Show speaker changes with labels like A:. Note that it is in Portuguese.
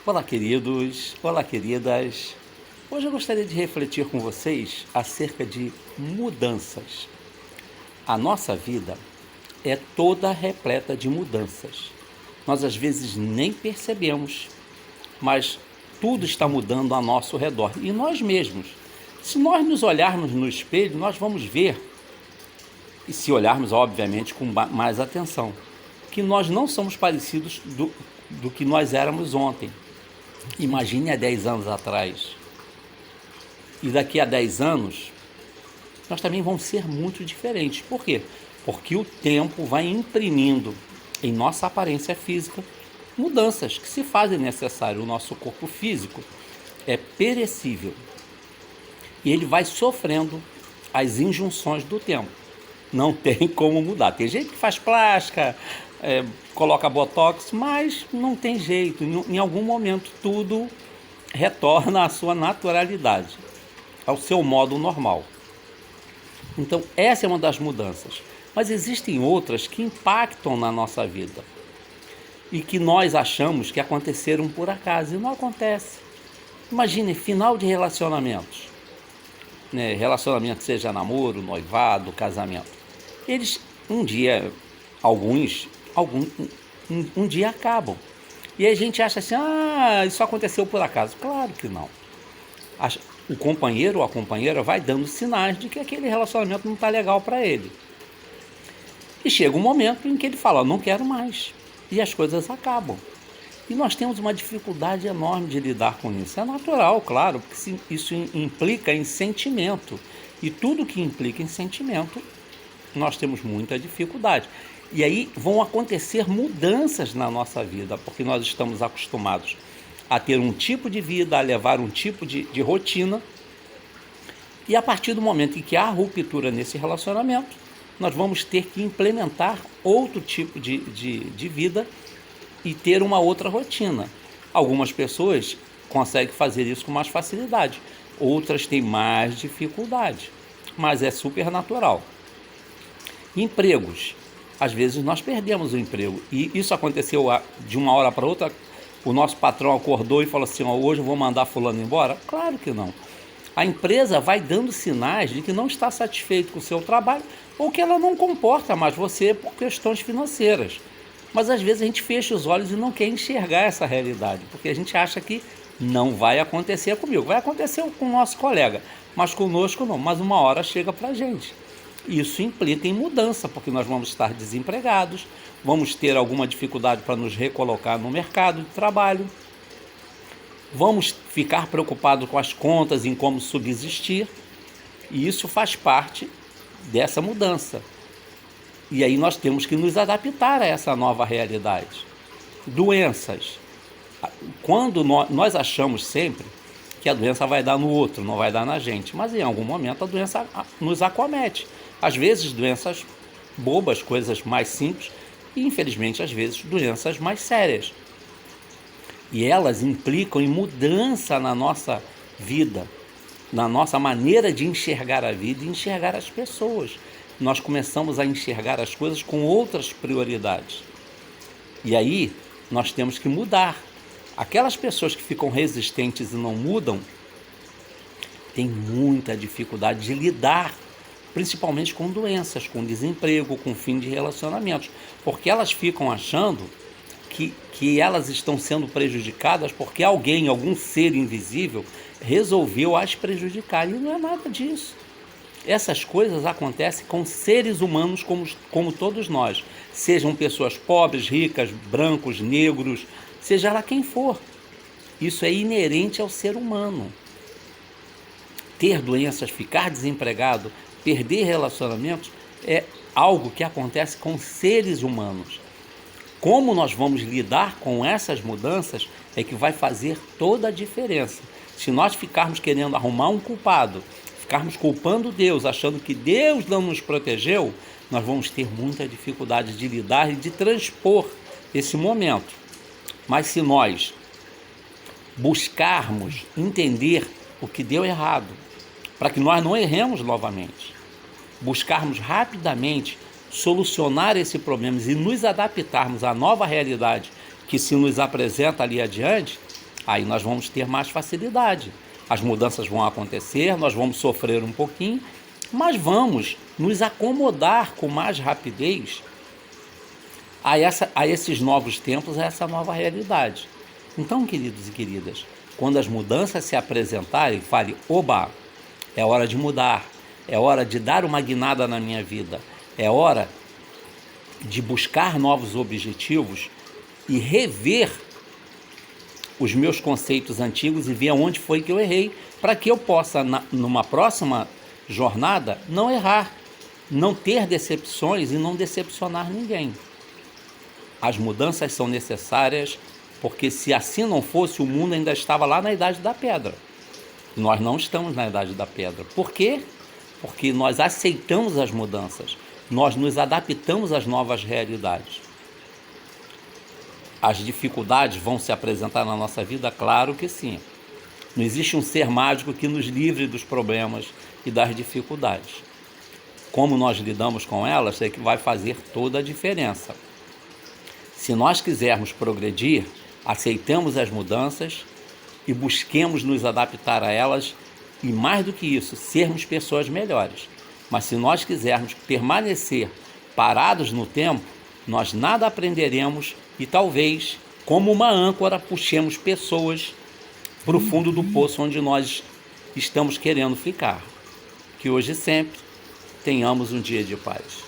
A: Olá, queridos, olá, queridas. Hoje eu gostaria de refletir com vocês acerca de mudanças. A nossa vida é toda repleta de mudanças. Nós às vezes nem percebemos, mas tudo está mudando ao nosso redor e nós mesmos. Se nós nos olharmos no espelho, nós vamos ver, e se olharmos, obviamente, com mais atenção, que nós não somos parecidos do que nós éramos ontem. Imagine há 10 anos atrás. E daqui a 10 anos, nós também vamos ser muito diferentes. Por quê? Porque o tempo vai imprimindo em nossa aparência física mudanças que se fazem necessárias. O nosso corpo físico é perecível e ele vai sofrendo as injunções do tempo. Não tem como mudar. Tem gente que faz plástica, coloca botox, mas não tem jeito. Em algum momento tudo retorna à sua naturalidade, ao seu modo normal. Então essa é uma das mudanças. Mas existem outras que impactam na nossa vida e que nós achamos que aconteceram por acaso e não acontece. Imagine final de relacionamentos, né? Relacionamento seja namoro, noivado, casamento. Eles um dia, um dia acabam. E a gente acha assim, isso aconteceu por acaso. Claro que não. O companheiro ou a companheira vai dando sinais de que aquele relacionamento não está legal para ele. E chega um momento em que ele fala, não quero mais. E as coisas acabam. E nós temos uma dificuldade enorme de lidar com isso. É natural, claro, porque isso implica em sentimento. E tudo que implica em sentimento, nós temos muita dificuldade. E aí vão acontecer mudanças na nossa vida, porque nós estamos acostumados a ter um tipo de vida, a levar um tipo de rotina. E a partir do momento em que há ruptura nesse relacionamento, nós vamos ter que implementar outro tipo de vida e ter uma outra rotina. Algumas pessoas conseguem fazer isso com mais facilidade, outras têm mais dificuldade, mas é super natural. Empregos. Às vezes nós perdemos o emprego e isso aconteceu de uma hora para outra. O nosso patrão acordou e falou assim, hoje eu vou mandar fulano embora? Claro que não. A empresa vai dando sinais de que não está satisfeito com o seu trabalho ou que ela não comporta mais você por questões financeiras. Mas às vezes a gente fecha os olhos e não quer enxergar essa realidade, porque a gente acha que não vai acontecer comigo. Vai acontecer com o nosso colega, mas conosco não. Mas uma hora chega para a gente. Isso implica em mudança, porque nós vamos estar desempregados, vamos ter alguma dificuldade para nos recolocar no mercado de trabalho, vamos ficar preocupados com as contas, em como subsistir, e isso faz parte dessa mudança. E aí nós temos que nos adaptar a essa nova realidade. Doenças. Quando nós achamos sempre que a doença vai dar no outro, não vai dar na gente, mas em algum momento a doença nos acomete. Às vezes doenças bobas, coisas mais simples, e infelizmente às vezes doenças mais sérias. E elas implicam em mudança na nossa vida, na nossa maneira de enxergar a vida e enxergar as pessoas. Nós começamos a enxergar as coisas com outras prioridades. E aí nós temos que mudar. Aquelas pessoas que ficam resistentes e não mudam, têm muita dificuldade de lidar, principalmente com doenças, com desemprego, com fim de relacionamentos, porque elas ficam achando que elas estão sendo prejudicadas porque alguém, algum ser invisível, resolveu as prejudicar. E não é nada disso. Essas coisas acontecem com seres humanos como todos nós, sejam pessoas pobres, ricas, brancos, negros, seja lá quem for. Isso é inerente ao ser humano. Ter doenças, ficar desempregado, perder relacionamentos é algo que acontece com seres humanos. Como nós vamos lidar com essas mudanças é que vai fazer toda a diferença. Se nós ficarmos querendo arrumar um culpado, ficarmos culpando Deus, achando que Deus não nos protegeu, nós vamos ter muita dificuldade de lidar e de transpor esse momento. Mas se nós buscarmos entender o que deu errado, para que nós não erremos novamente, buscarmos rapidamente solucionar esse problema e nos adaptarmos à nova realidade que se nos apresenta ali adiante, aí nós vamos ter mais facilidade. As mudanças vão acontecer, nós vamos sofrer um pouquinho, mas vamos nos acomodar com mais rapidez a esses novos tempos, a essa nova realidade. Então, queridos e queridas, quando as mudanças se apresentarem, fale, oba, é hora de mudar, é hora de dar uma guinada na minha vida, é hora de buscar novos objetivos e rever os meus conceitos antigos e ver onde foi que eu errei, para que eu possa, numa próxima jornada, não errar, não ter decepções e não decepcionar ninguém. As mudanças são necessárias, porque se assim não fosse, o mundo ainda estava lá na Idade da Pedra. Nós não estamos na Idade da Pedra. Por quê? Porque nós aceitamos as mudanças, nós nos adaptamos às novas realidades. As dificuldades vão se apresentar na nossa vida? Claro que sim. Não existe um ser mágico que nos livre dos problemas e das dificuldades. Como nós lidamos com elas é que vai fazer toda a diferença. Se nós quisermos progredir, aceitemos as mudanças e busquemos nos adaptar a elas e, mais do que isso, sermos pessoas melhores. Mas se nós quisermos permanecer parados no tempo, nós nada aprenderemos e talvez, como uma âncora, puxemos pessoas para o fundo do poço onde nós estamos querendo ficar. Que hoje e sempre tenhamos um dia de paz.